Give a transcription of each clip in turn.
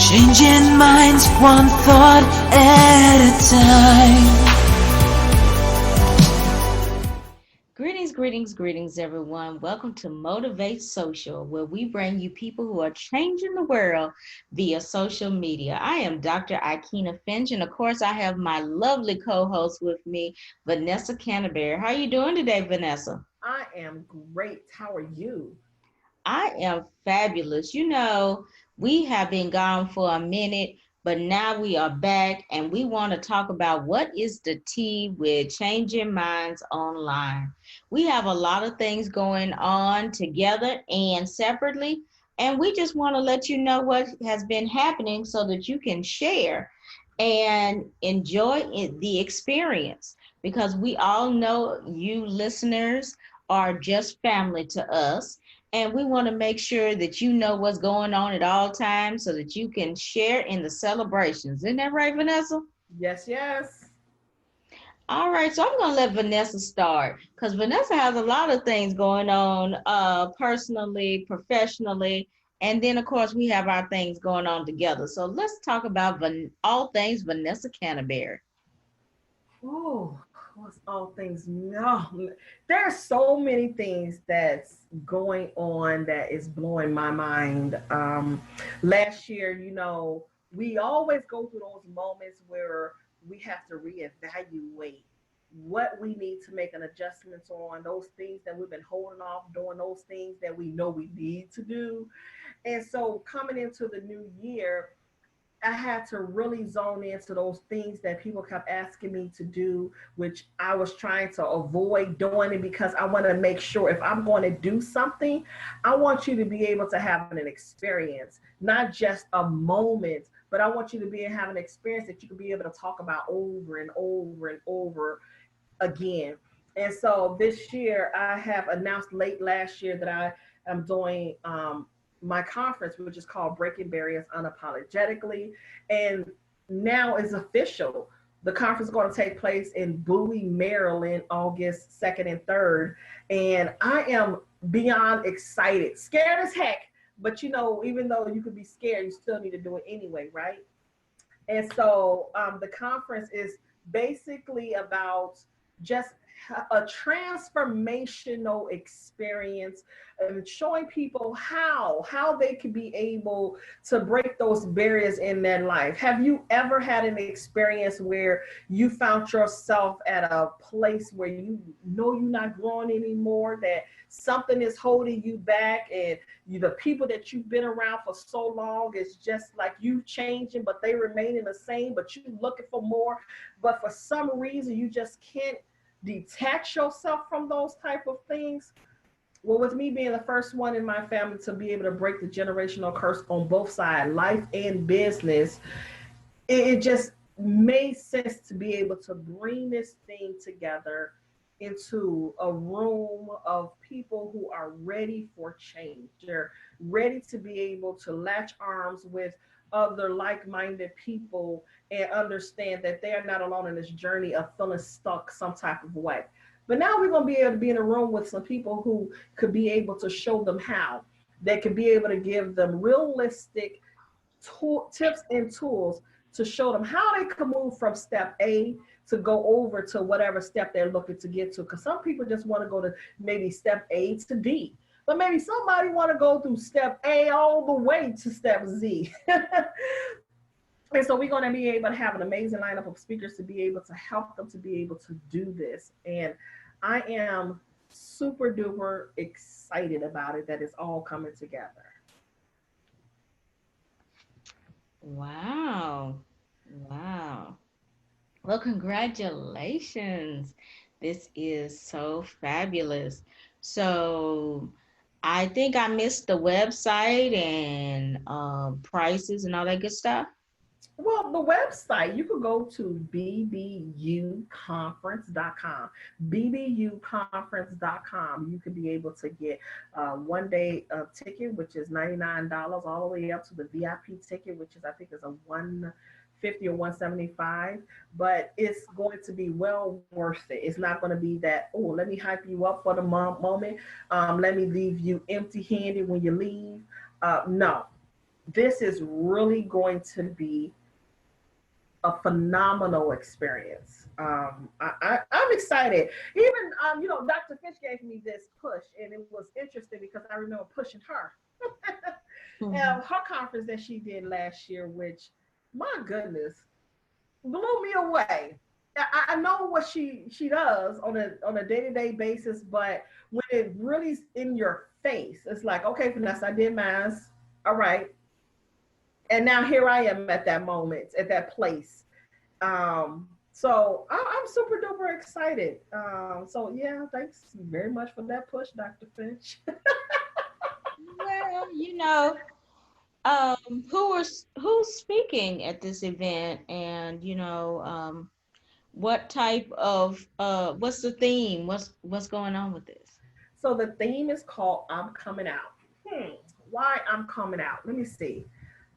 Changing minds one thought at a time. Greetings, everyone. Welcome to Motivate Social, where we bring you people who are changing the world via social media. I am Dr. Ikena Finch, and of course, I have my lovely co-host with me, Vanessa Canterbury. How are you doing today, Vanessa? I am great. How are you? I am fabulous. We have been gone for a minute, but now we are back and we want to talk about what is the tea with changing minds online. We have a lot of things going on together and separately, and we just want to let you know what has been happening so that you can share and enjoy the experience because we all know you listeners are just family to us, and we want to make sure that you know what's going on at all times so that you can share in the celebrations. Isn't that right, Vanessa? Yes, yes. All right, so I'm going to let Vanessa start because Vanessa has a lot of things going on personally, professionally, and then, of course, we have our things going on together. So let's talk about all things Vanessa Canterbury. Oh, what's all things? No, there are so many things that's going on that is blowing my mind. Last year, we always go through those moments where we have to reevaluate what we need to make an adjustments on, those things that we've been holding off doing, those things that we know we need to do. And so coming into the new year, I had to really zone into those things that people kept asking me to do, which I was trying to avoid doing it because I want to make sure if I'm going to do something, I want you to be able to have an experience, not just a moment, but I want you to be having an experience that you can be able to talk about over and over and over again. And so this year, I have announced late last year that I am doing my conference, which is called Breaking Barriers Unapologetically. And now is official. The conference is going to take place in Bowie, Maryland, August 2nd and 3rd. And I am beyond excited, scared as heck. But even though you could be scared, you still need to do it anyway, right? And so the conference is basically about just a transformational experience and showing people how they can be able to break those barriers in their life. Have you ever had an experience where you found yourself at a place where you know you're not growing anymore, that something is holding you back, and the people that you've been around for so long is just like you changing, but they remaining the same, but you looking for more, but for some reason you just can't detach yourself from those type of things? Well, with me being the first one in my family to be able to break the generational curse on both sides, life and business, it just made sense to be able to bring this thing together into a room of people who are ready for change. They're ready to be able to latch arms with other like-minded people and understand that they are not alone in this journey of feeling stuck some type of way. But now we're going to be able to be in a room with some people who could be able to show them how. They could be able to give them realistic tips and tools to show them how they can move from step A to go over to whatever step they're looking to get to. Because some people just want to go to maybe step A to D, but maybe somebody want to go through step A all the way to step Z. And so we're going to be able to have an amazing lineup of speakers to be able to help them to be able to do this. And I am super duper excited about it that it's all coming together. Wow. Wow. Well, congratulations. This is so fabulous. So, I think I missed the website and prices and all that good stuff. Well, the website, you could go to bbuconference.com. bbuconference.com. You could be able to get a one-day ticket, which is $99, all the way up to the VIP ticket, which is I think is a 150 or 175, but it's going to be well worth it. It's not going to be that, oh, let me hype you up for the moment. Let me leave you empty handed when you leave. No, this is really going to be a phenomenal experience. I'm excited. Even, Dr. Finch gave me this push, and it was interesting because I remember pushing her. Mhm. Her conference that she did last year, which, my goodness, blew me away. I know what she does on a day-to-day basis, but when it really's in your face, it's like, okay, Vanessa, I did mass. All right. And now here I am at that moment, at that place. So I'm super duper excited. So yeah, thanks very much for that push, Dr. Finch. Well, who's speaking at this event, and what type of what's the theme? What's going on with this? So the theme is called I'm Coming Out. Why I'm coming out? Let me see.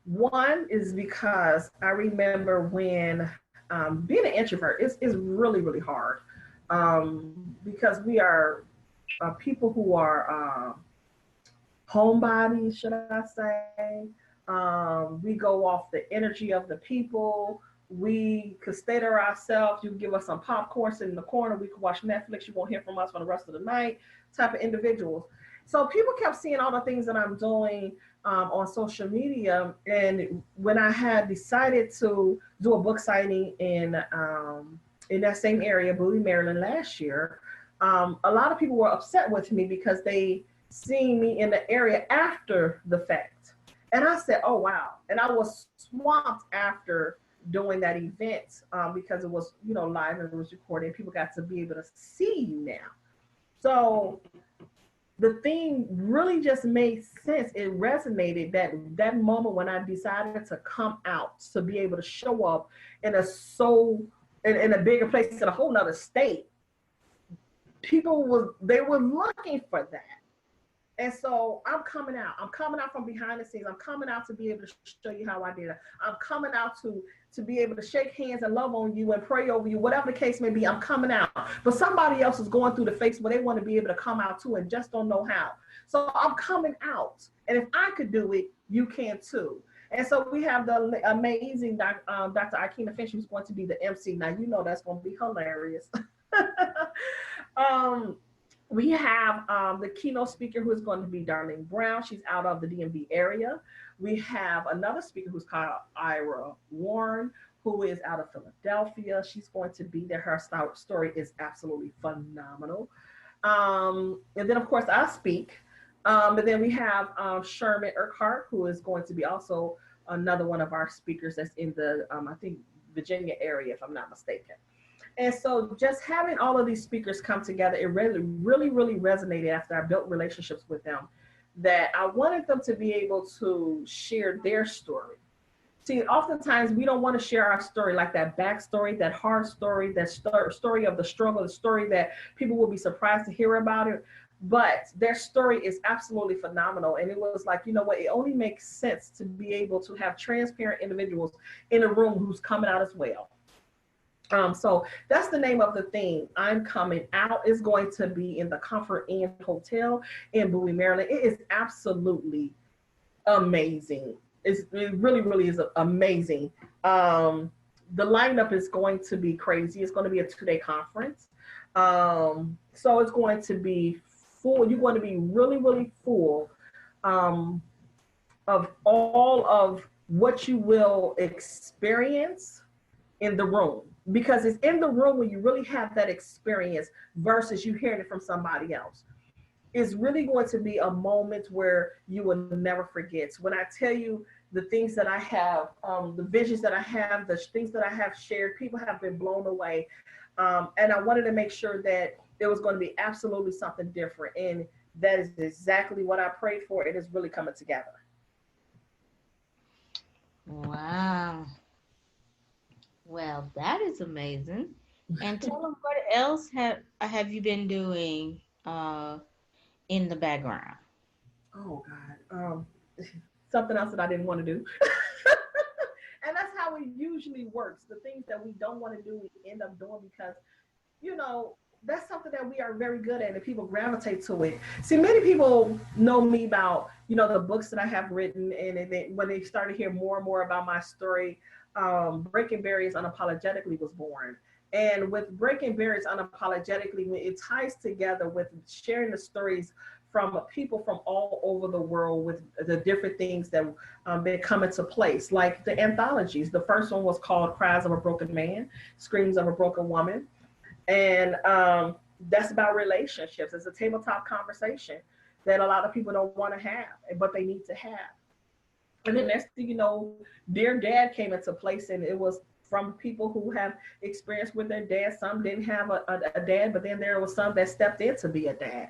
One is because I remember when being an introvert is really, really hard because we are people who are homebodies, should I say. We go off the energy of the people. We could stay there ourselves. You can give us some popcorn, sit in the corner. We could watch Netflix. You won't hear from us for the rest of the night. Type of individuals. So people kept seeing all the things that I'm doing on social media. And when I had decided to do a book signing in that same area, Bowie, Maryland, last year, a lot of people were upset with me because they seeing me in the area after the fact. And I said, oh, wow. And I was swamped after doing that event because it was, live and it was recorded. People got to be able to see you now. So the thing really just made sense. It resonated that moment when I decided to come out, to be able to show up in in a bigger place, in a whole nother state. They were looking for that. And so I'm coming out. I'm coming out from behind the scenes. I'm coming out to be able to show you how I did it. I'm coming out to be able to shake hands and love on you and pray over you, whatever the case may be. I'm coming out. But somebody else is going through the phase where they want to be able to come out too and just don't know how. So I'm coming out. And if I could do it, you can too. And so we have the amazing Dr. Ikena Finch, who's going to be the MC. Now, that's going to be hilarious. We have the keynote speaker who is going to be Darlene Brown. She's out of the DMV area. We have another speaker who's called Ira Warren, who is out of Philadelphia. She's going to be there. Her story is absolutely phenomenal. And then, of course, I speak. And then we have Sherman Urquhart, who is going to be also another one of our speakers that's in the, I think, Virginia area, if I'm not mistaken. And so just having all of these speakers come together, it really, really, really resonated after I built relationships with them, that I wanted them to be able to share their story. See, oftentimes we don't want to share our story, like that backstory, that hard story, that story of the struggle, the story that people will be surprised to hear about it. But their story is absolutely phenomenal. And it was like, it only makes sense to be able to have transparent individuals in a room who's coming out as well. So that's the name of the theme. I'm Coming Out is going to be in the Comfort Inn Hotel in Bowie, Maryland. It is absolutely amazing. It really, really is amazing. The lineup is going to be crazy. It's going to be a 2-day conference. So it's going to be full. You're going to be really, really full of all of what you will experience in the room, because it's in the room where you really have that experience versus you hearing it from somebody else. It's really going to be a moment where you will never forget. When I tell you the things that I have, the visions that I have, the things that I have shared, people have been blown away. And I wanted to make sure that there was going to be absolutely something different. And that is exactly what I prayed for. It is really coming together. Wow. Well, that is amazing. And tell them, what else have you been doing in the background? Oh God, something else that I didn't want to do. And that's how it usually works. The things that we don't want to do, we end up doing because, you know, that's something that we are very good at and people gravitate to it. See, many people know me about, the books that I have written, and when they start to hear more and more about my story, Breaking Barriers Unapologetically was born. And with Breaking Barriers Unapologetically, it ties together with sharing the stories from people from all over the world with the different things that been come into place, like the anthologies. The first one was called Cries of a Broken Man, Screams of a Broken Woman. And that's about relationships. It's a tabletop conversation that a lot of people don't want to have, but they need to have. And then next thing you know, Dear Dad came into place, and it was from people who have experience with their dad. Some didn't have a dad, but then there was some that stepped in to be a dad.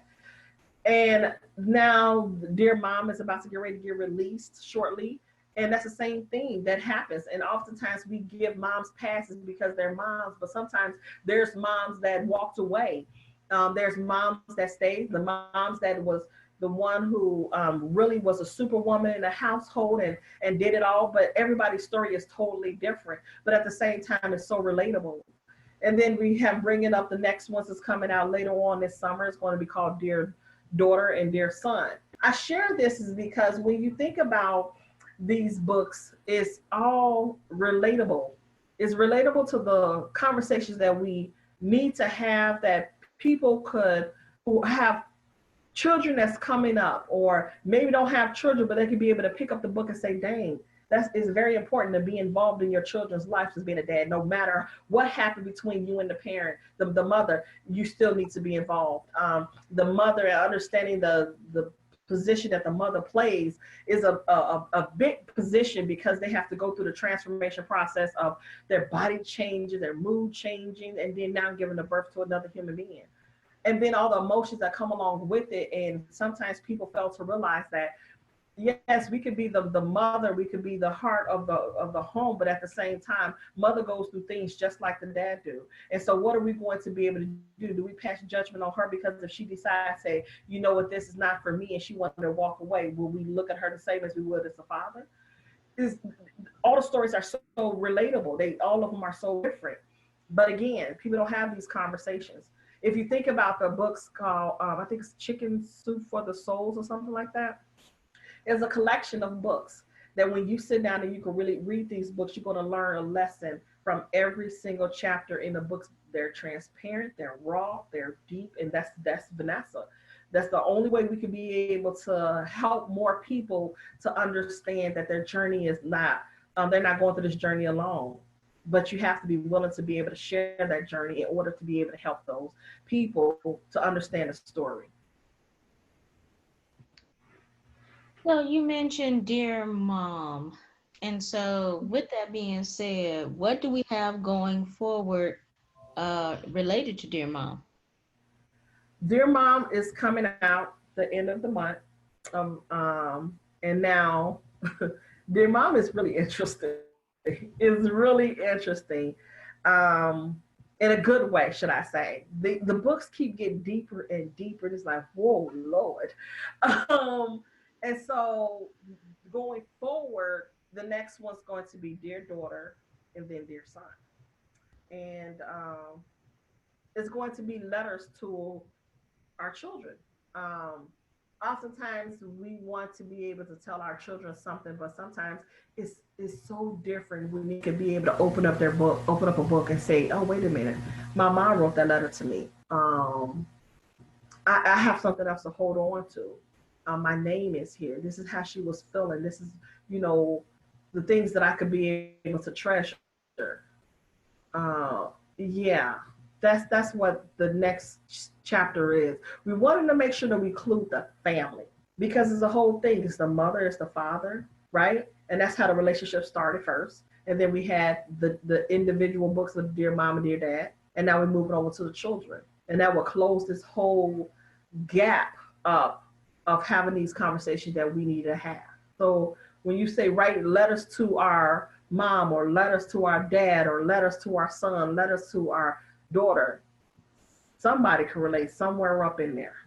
And now Dear Mom is about to get ready to get released shortly. And that's the same thing that happens. And oftentimes we give moms passes because they're moms, but sometimes there's moms that walked away. There's moms that stayed, the moms that was the one who really was a superwoman in the household and did it all. But everybody's story is totally different. But at the same time, it's so relatable. And then we have bringing up the next ones that's coming out later on this summer. It's going to be called Dear Daughter and Dear Son. I share this is because when you think about these books, it's all relatable. It's relatable to the conversations that we need to have, that people could who have children that's coming up, or maybe don't have children, but they could be able to pick up the book and say, dang, it's very important to be involved in your children's lives as being a dad. No matter what happened between you and the parent, the mother, you still need to be involved. The mother, understanding the position that the mother plays is a big position, because they have to go through the transformation process of their body changing, their mood changing, and then now giving a birth to another human being. And then all the emotions that come along with it. And sometimes people fail to realize that, yes, we could be the mother, we could be the heart of the home, but at the same time, mother goes through things just like the dad do. And so what are we going to be able to do? Do we pass judgment on her because if she decides, say, you know what, this is not for me, and she wanted to walk away, will we look at her the same as we would as a father? All the stories are so relatable. All of them are so different. But again, people don't have these conversations. If you think about the books called, I think it's Chicken Soup for the Souls or something like that, it's a collection of books that when you sit down and you can really read these books, you're going to learn a lesson from every single chapter in the books. They're transparent, they're raw, they're deep, and that's Vanessa. That's the only way we can be able to help more people to understand that their journey is not, they're not going through this journey alone. But you have to be willing to be able to share that journey in order to be able to help those people to understand the story. Well, you mentioned Dear Mom. And so with that being said, what do we have going forward related to Dear Mom? Dear Mom is coming out the end of the month. And now Dear Mom is really interesting. It's really interesting. In a good way, should I say. The books keep getting deeper and deeper. It's like, whoa, Lord. And so going forward, the next one's going to be Dear Daughter and then Dear Son. And it's going to be letters to our children. Oftentimes we want to be able to tell our children something, but sometimes it's so different when you can be able to open up a book and say, oh, wait a minute, my mom wrote that letter to me. I have something else to hold on to. My name is here. This is how she was feeling. This is, the things that I could be able to treasure. Yeah, that's what the next chapter is. We wanted to make sure that we include the family, because it's the whole thing. It's the mother, it's the father, right? And that's how the relationship started first. And then we had the individual books of Dear Mom and Dear Dad. And now we're moving over to the children. And that will close this whole gap up of having these conversations that we need to have. So when you say write letters to our mom, or letters to our dad, or letters to our son, letters to our daughter, somebody can relate somewhere up in there.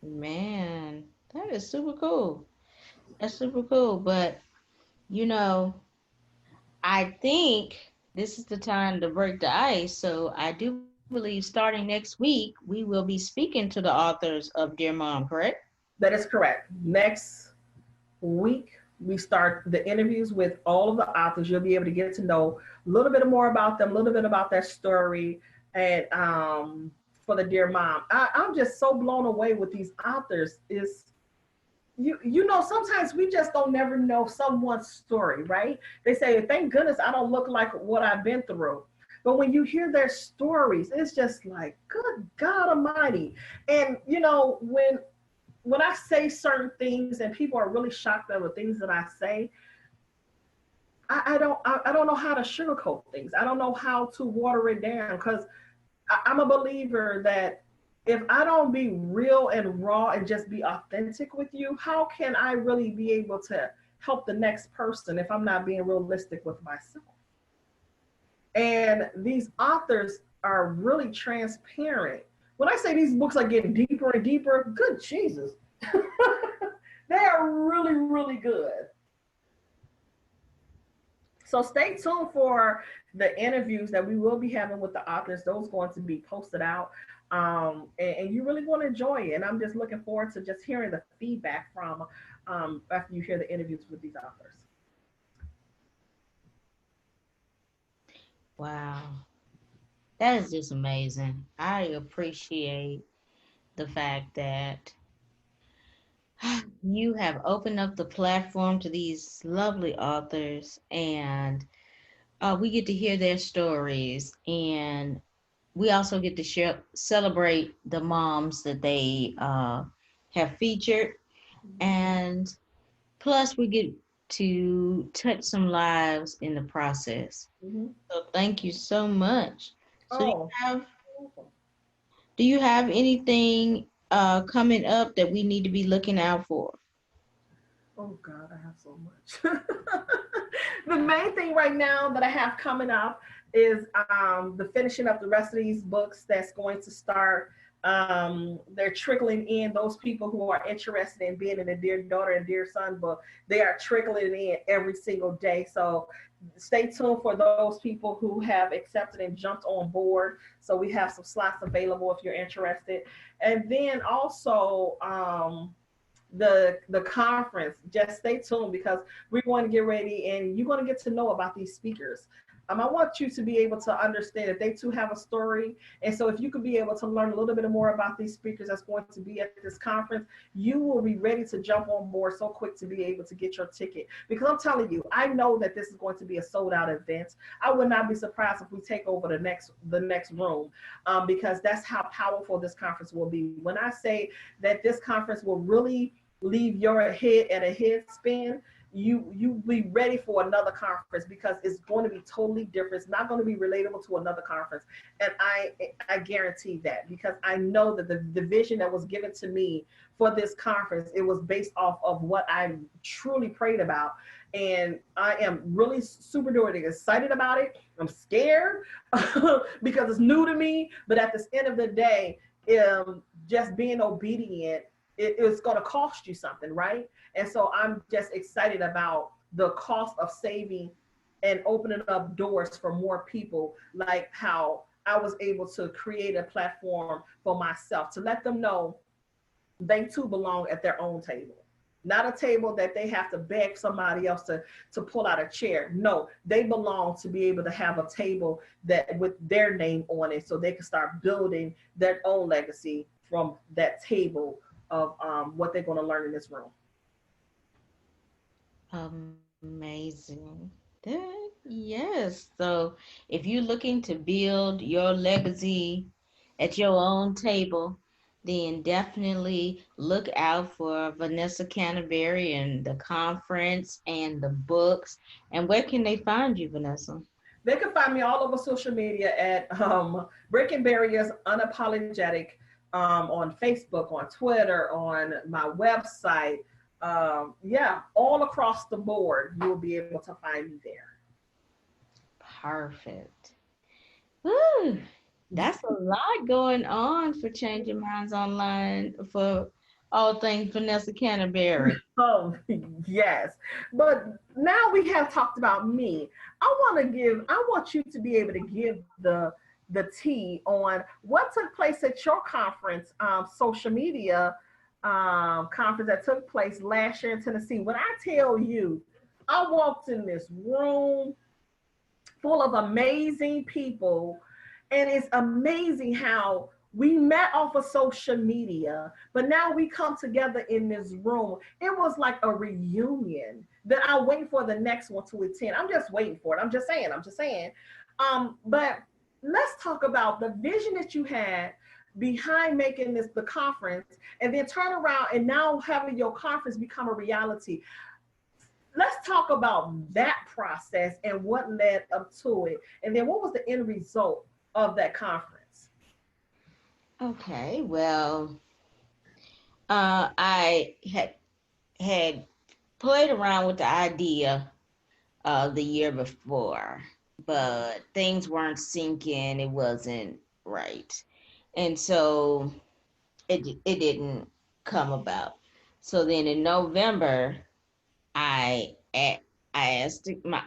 Man, that is super cool. That's super cool. But, I think this is the time to break the ice. So I do believe starting next week, we will be speaking to the authors of Dear Mom, correct? That is correct. Next week, we start the interviews with all of the authors. You'll be able to get to know a little bit more about them, a little bit about their story, and for the Dear Mom. I'm just so blown away with these authors. Is you know, sometimes we just don't never know someone's story, right? They say, thank goodness I don't look like what I've been through. But when you hear their stories, it's just like, good God Almighty. And you know, when I say certain things and people are really shocked at the things that I say, I don't know how to sugarcoat things. I don't know how to water it down because I'm a believer that if I don't be real and raw and just be authentic with you, how can I really be able to help the next person if I'm not being realistic with myself? And these authors are really transparent. When I say these books are getting deeper and deeper, good Jesus. They are really, really good. So stay tuned for the interviews that we will be having with the authors. Those are going to be posted out. And you really want to enjoy it. And I'm just looking forward to just hearing the feedback from after you hear the interviews with these authors. Wow. That is just amazing. I appreciate the fact that you have opened up the platform to these lovely authors, and we get to hear their stories, and we also get to celebrate the moms that they have featured, and plus we get to touch some lives in the process. Mm-hmm. So thank you so much. So Oh, do you have anything coming up that we need to be looking out for? oh God, I have so much. The main thing right now that I have coming up is the finishing up the rest of these books that's going to start. They're trickling in. Those people who are interested in being in a Dear Daughter and Dear Son book, they are trickling in every single day. So stay tuned for those people who have accepted and jumped on board. So we have some slots available if you're interested. And then also the conference, just stay tuned because we're going to get ready and you're going to get to know about these speakers. I want you to be able to understand that they too have a story. And so if you could be able to learn a little bit more about these speakers that's going to be at this conference, you will be ready to jump on board so quick to be able to get your ticket. Because I'm telling you, I know that this is going to be a sold out event. I would not be surprised if we take over the next room because that's how powerful this conference will be. When I say that this conference will really leave your head at a head spin, you be ready for another conference because it's going to be totally different. It's not going to be relatable to another conference. And I guarantee that because I know that the vision that was given to me for this conference, it was based off of what I truly prayed about. And I am really super duper excited about it. I'm scared because it's new to me. But at the end of the day, just being obedient, it's going to cost you something, right? And so I'm just excited about the cost of saving and opening up doors for more people, like how I was able to create a platform for myself to let them know they too belong at their own table. Not a table that they have to beg somebody else to pull out a chair. No, they belong to be able to have a table that with their name on it so they can start building their own legacy from that table of what they're going to learn in this room. Amazing. Yes. So if you're looking to build your legacy at your own table, then definitely look out for Vanessa Canterbury and the conference and the books. And where can they find you, Vanessa? They can find me all over social media at Breaking Barriers Unapologetic on Facebook, on Twitter, on my website. Yeah, all across the board, you'll be able to find me there. Perfect. Woo, that's a lot going on for Changing Minds Online for All things Vanessa Canterbury. Oh, yes. But now we have talked about me. I want you to be able to give the tea on what took place at your conference, social media conference that took place last year in Tennessee. When I tell you, I walked in this room full of amazing people. And it's amazing how we met off of social media, but now we come together in this room. It was like a reunion that I wait for the next one to attend. I'm just waiting for it. I'm just saying. But let's talk about the vision that you had behind making this the conference, and then turn around and now having your conference become a reality. Let's talk about that process and what led up to it. And then what was the end result of that conference? Okay, well, I had played around with the idea the year before, but things weren't sinking. It wasn't right, and so it didn't come about. So then in November, I asked my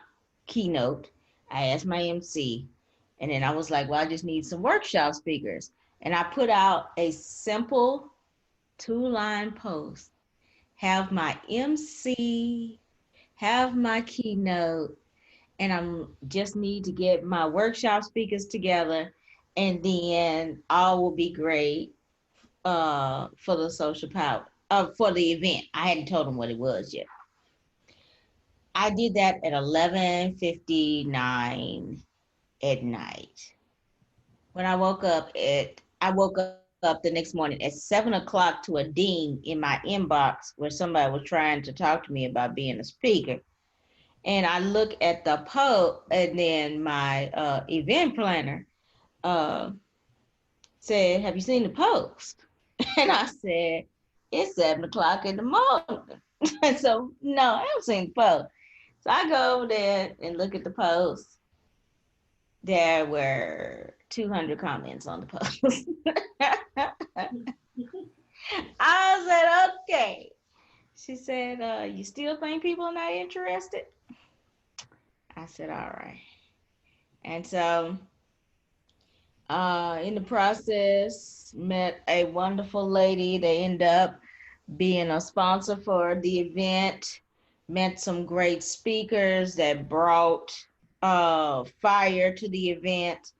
keynote, I asked my MC, and then I was like, well, I just need some workshop speakers. And I put out a simple 2-line post, have my MC, have my keynote, and I just need to get my workshop speakers together, and then all will be great for the social power, for the event. I hadn't told them what it was yet. I did that at 11:59 at night. When I woke up the next morning at 7 o'clock to a ding in my inbox where somebody was trying to talk to me about being a speaker. And I look at the post, and then my event planner said, have you seen the post? And I said, it's 7 o'clock in the morning. And so, no, I haven't seen the post. So I go over there and look at the post. There were 200 comments on the post. I said, okay. She said, you still think people are not interested? I said, all right. And so in the process, met a wonderful lady. They end up being a sponsor for the event. Met some great speakers that brought fire to the event.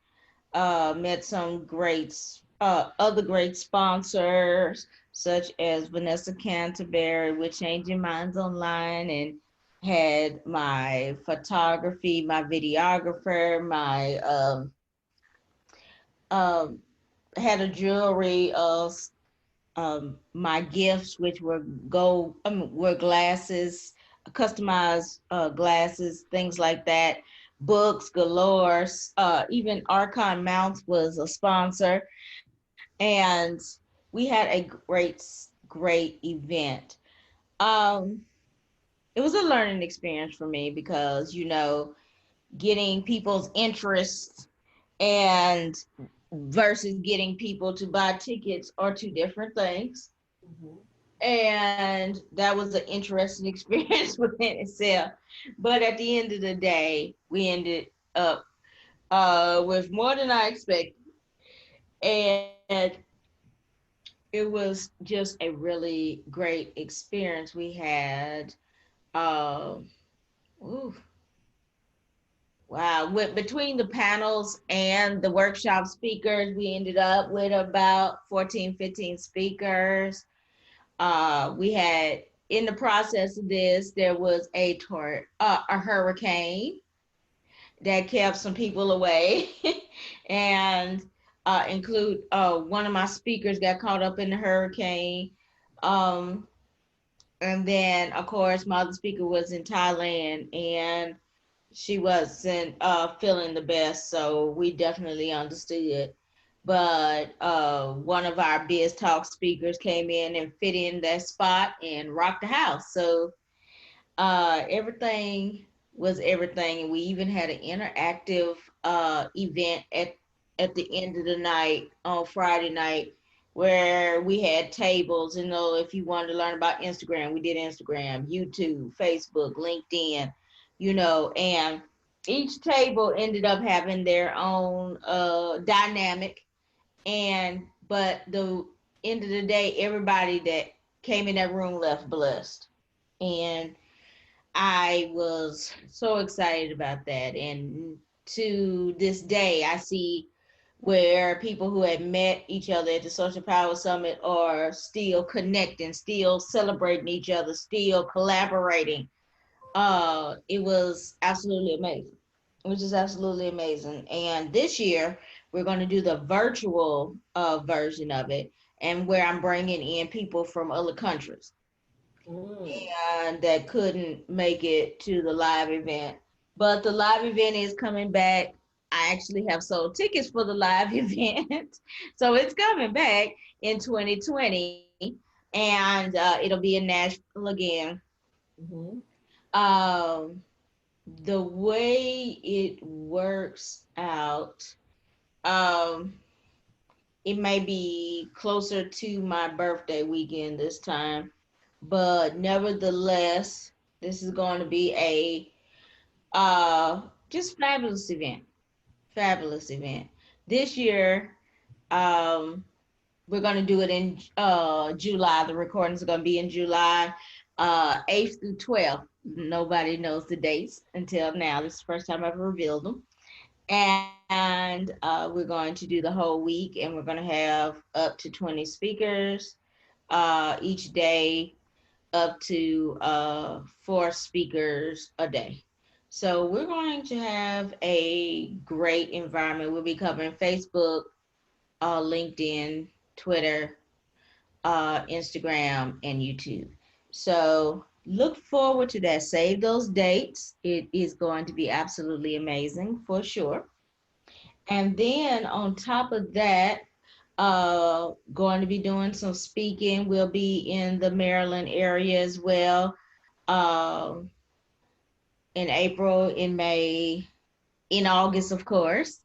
Met some great other great sponsors, such as Vanessa Canterbury with Changing Minds Online, and had my photography, my videographer, my had a jewelry of my gifts, which were were glasses, customized glasses, things like that, books galore. Even Archon Mounts was a sponsor, and we had a great event. It was a learning experience for me because, getting people's interest and versus getting people to buy tickets are two different things. Mm-hmm. And that was an interesting experience within itself. But at the end of the day, we ended up with more than I expected. And it was just a really great experience. We had, wow, between the panels and the workshop speakers, we ended up with about 14, 15 speakers. We had, in the process of this, there was a hurricane that kept some people away, and include one of my speakers got caught up in the hurricane. And then, of course, my other speaker was in Thailand, and she wasn't feeling the best, so we definitely understood. But one of our Biz Talk speakers came in and fit in that spot and rocked the house. So everything was everything. And we even had an interactive event at the end of the night on Friday night where we had tables. You know, if you wanted to learn about Instagram, we did Instagram, YouTube, Facebook, LinkedIn, you know, and each table ended up having their own dynamic. And but the end of the day, everybody that came in that room left blessed. And I was so excited about that. And to this day, I see where people who had met each other at the Social Power Summit are still connecting, still celebrating each other, still collaborating. It was absolutely amazing. It was just absolutely amazing. And this year, we're going to do the virtual version of it, and where I'm bringing in people from other countries and that couldn't make it to the live event. But the live event is coming back. I actually have sold tickets for the live event. So it's coming back in 2020, and it'll be in Nashville again. Mm-hmm. The way it works out, um, it may be closer to my birthday weekend this time, but nevertheless, this is going to be a just fabulous event. Fabulous event. This year, we're going to do it in July. The recordings are going to be in July 8th through 12th. Nobody knows the dates until now. This is the first time I've revealed them. And we're going to do the whole week, and we're going to have up to 20 speakers each day, up to 4 speakers a day. So we're going to have a great environment. We'll be covering Facebook, LinkedIn, Twitter, Instagram, and YouTube. So look forward to that. Save those dates. It is going to be absolutely amazing for sure. And then on top of that, going to be doing some speaking. We'll be in the Maryland area as well. In April, in May, in August, of course,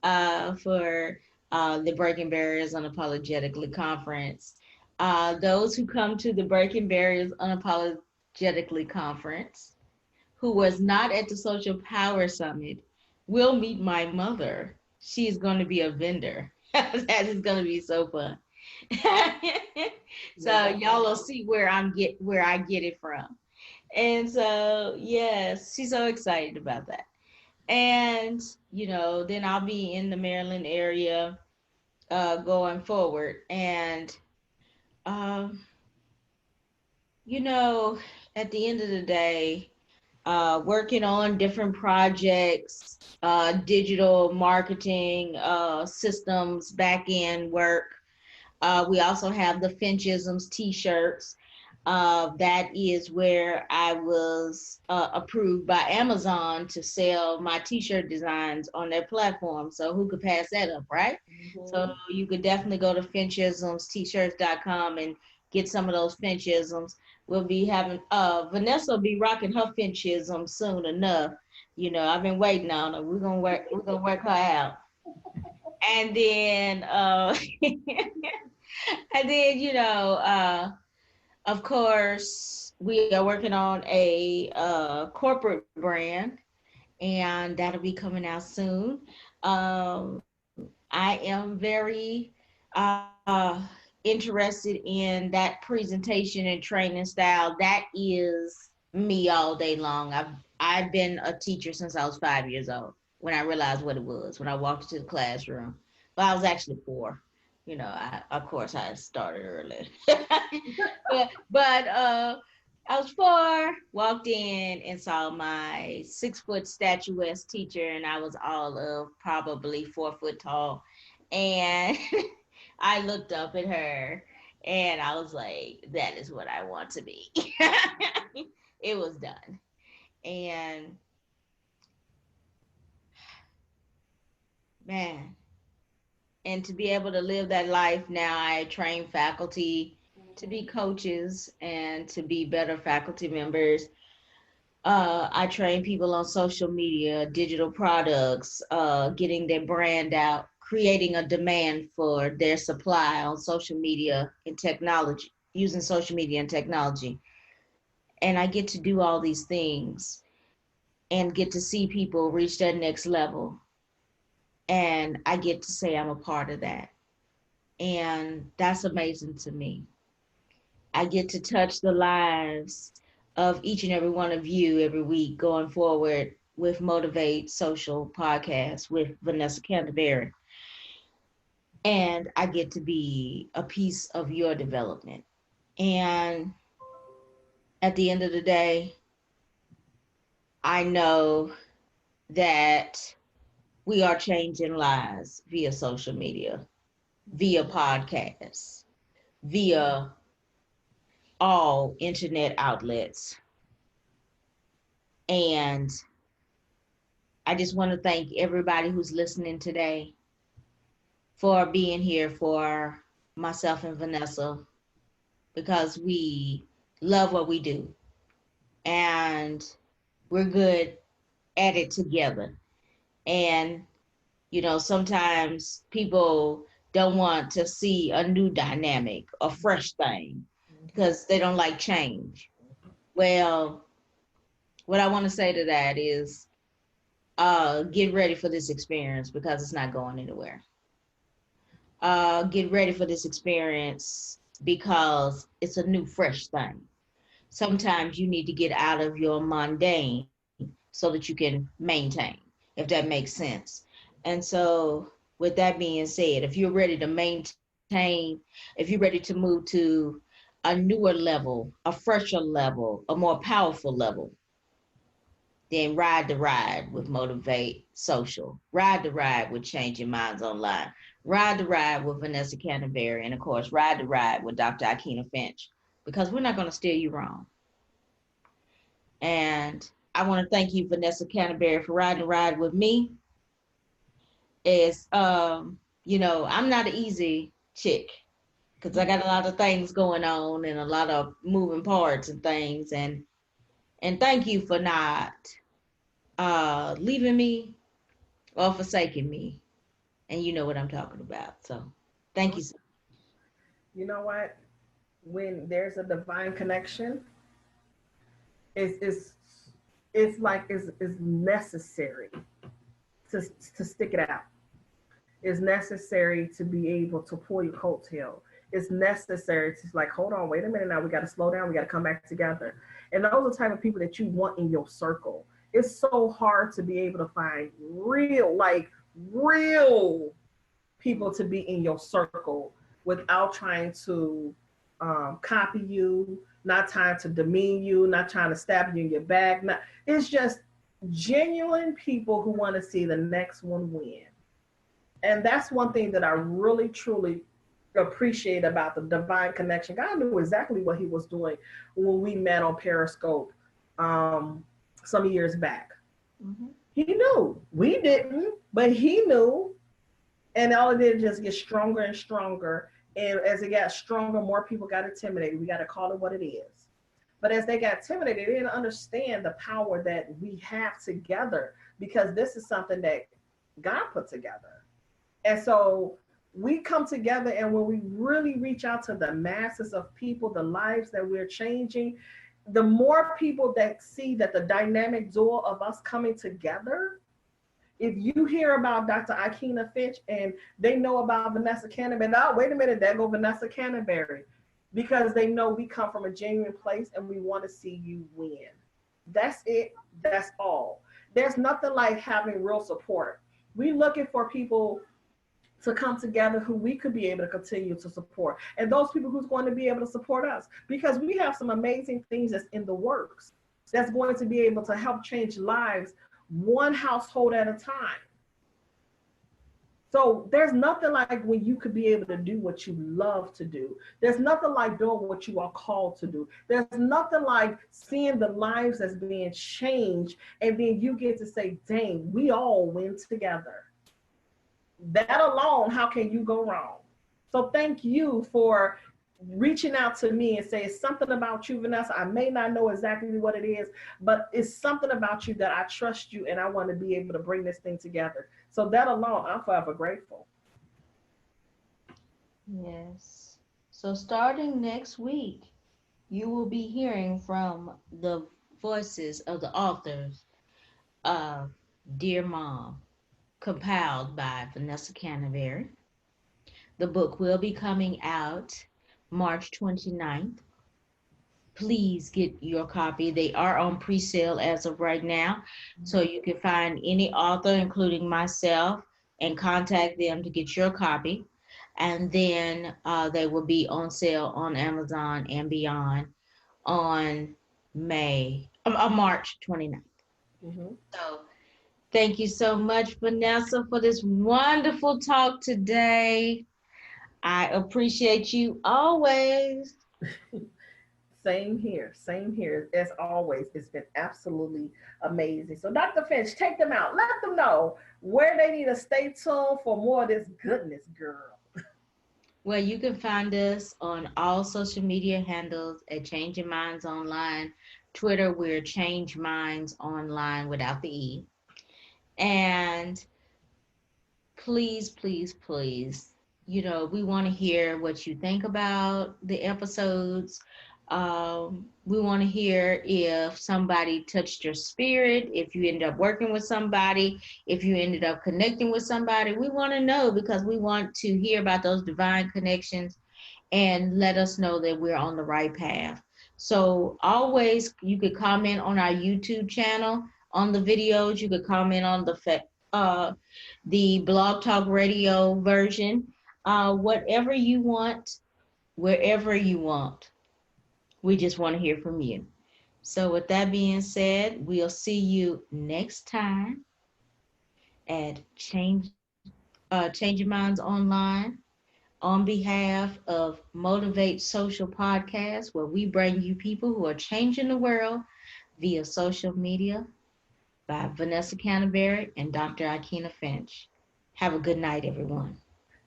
for the Breaking Barriers Unapologetically Conference. Those who come to the Breaking Barriers Unapologetically Conference, who was not at the Social Power Summit, will meet my mother. She's going to be a vendor. That is going to be so fun. So y'all will see where I get it from. And so, yes, she's so excited about that. And, you know, then I'll be in the Maryland area going forward. And, you know, at the end of the day, working on different projects, digital marketing systems, back-end work. We also have the Finchisms t-shirts. That is where I was approved by Amazon to sell my t-shirt designs on their platform. So who could pass that up, right? Mm-hmm. So you could definitely go to finchismst-shirts.com and get some of those Finchisms. We'll be having, Vanessa will be rocking her Finchism soon enough. You know, I've been waiting on her. We're gonna work her out. And then, you know, of course, we are working on a corporate brand, and that'll be coming out soon. I am very interested in that presentation and training style. That is me all day long. I've been a teacher since I was 5 years old when I realized what it was, when I walked into the classroom. But I was actually 4. You know, of course I started early. but I was 4, walked in and saw my 6-foot statuesque teacher, and I was all of probably 4 foot tall. And I looked up at her and I was like, that is what I want to be. It was done. And man, and to be able to live that life now, I train faculty to be coaches and to be better faculty members. I train people on social media, digital products, getting their brand out, creating a demand for their supply on social media and technology, using social media and technology. And I get to do all these things and get to see people reach that next level. And I get to say I'm a part of that. And that's amazing to me. I get to touch the lives of each and every one of you every week going forward with Motivate Social Podcast with Vanessa Canterbury. And I get to be a piece of your development. And at the end of the day, I know that we are changing lives via social media, via podcasts, via all internet outlets. And I just want to thank everybody who's listening today for being here for myself and Vanessa, because we love what we do and we're good at it together. And, you know, sometimes people don't want to see a new dynamic, a fresh thing, because they don't like change. Well, what I want to say to that is get ready for this experience because it's not going anywhere. Get ready for this experience because it's a new, fresh thing. Sometimes you need to get out of your mundane so that you can maintain, if that makes sense. And so, with that being said, if you're ready to maintain, if you're ready to move to a newer level, a fresher level, a more powerful level, then ride the ride with Motivate Social. Ride the ride with Changing Minds Online. Ride the ride with Vanessa Canterbury. And of course, ride the ride with Dr. Akina Finch, because we're not going to steer you wrong. And I want to thank you, Vanessa Canterbury, for riding the ride with me. It's, you know, I'm not an easy chick because I got a lot of things going on and a lot of moving parts and things. And thank you for not leaving me or forsaking me. And you know what I'm talking about. So thank you. You know what? When there's a divine connection, it's like it's necessary to stick it out. It's necessary to be able to pull your coattail. It's necessary to like, hold on, wait a minute now. We got to slow down. We got to come back together. And those are the type of people that you want in your circle. It's so hard to be able to find real people to be in your circle without trying to copy you, not trying to demean you, not trying to stab you in your back. It's just genuine people who want to see the next one win. And that's one thing that I really, truly appreciate about the divine connection. God knew exactly what he was doing when we met on Periscope some years back. Mm-hmm. He knew. We didn't, but he knew. And all it did just get stronger and stronger. And as it got stronger, more people got intimidated. We got to call it what it is. But as they got intimidated, they didn't understand the power that we have together, because this is something that God put together. And so we come together, and when we really reach out to the masses of people, the lives that we're changing, the more people that see that the dynamic duo of us coming together. If you hear about Dr. Akina Finch and they know about Vanessa Canterbury, now wait a minute, there go Vanessa Canterbury, because they know we come from a genuine place and we want to see you win. That's it. That's all. There's nothing like having real support. We're looking for people to come together who we could be able to continue to support, and those people who's going to be able to support us, because we have some amazing things that's in the works that's going to be able to help change lives one household at a time. So there's nothing like when you could be able to do what you love to do. There's nothing like doing what you are called to do. There's nothing like seeing the lives that's being changed, and then you get to say, dang, we all win together. That alone, how can you go wrong? So thank you for reaching out to me and saying something about you, Vanessa. I may not know exactly what it is, but it's something about you that I trust you, and I want to be able to bring this thing together. So that alone, I'm forever grateful. Yes. So starting next week, you will be hearing from the voices of the authors of Dear Mom, compiled by Vanessa Canterbury. The book will be coming out March 29th. Please get your copy. They are on pre-sale as of right now. So you can find any author, including myself, and contact them to get your copy. And then they will be on sale on Amazon and beyond on March 29th. Mm-hmm. So thank you so much, Vanessa, for this wonderful talk today. I appreciate you always. Same here. As always, it's been absolutely amazing. So, Dr. Finch, take them out. Let them know where they need to stay tuned for more of this goodness, girl. Well, you can find us on all social media handles at Changing Minds Online. Twitter, we're Change Minds Online without the E. And please, please, please, we want to hear what you think about the episodes. We want to hear if somebody touched your spirit, if you ended up working with somebody, if you ended up connecting with somebody. We want to know because we want to hear about those divine connections and let us know that we're on the right path. So always, you could comment on our YouTube channel on the videos. You could comment on the Blog Talk Radio version, whatever you want, wherever you want. We just want to hear from you. So with that being said, we'll see you next time at Change Your Minds Online on behalf of Motivate Social Podcast, where we bring you people who are changing the world via social media by Vanessa Canterbury and Dr. Akina Finch. Have a good night, everyone.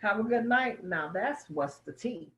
Have a good night. Now, that's what's the tea.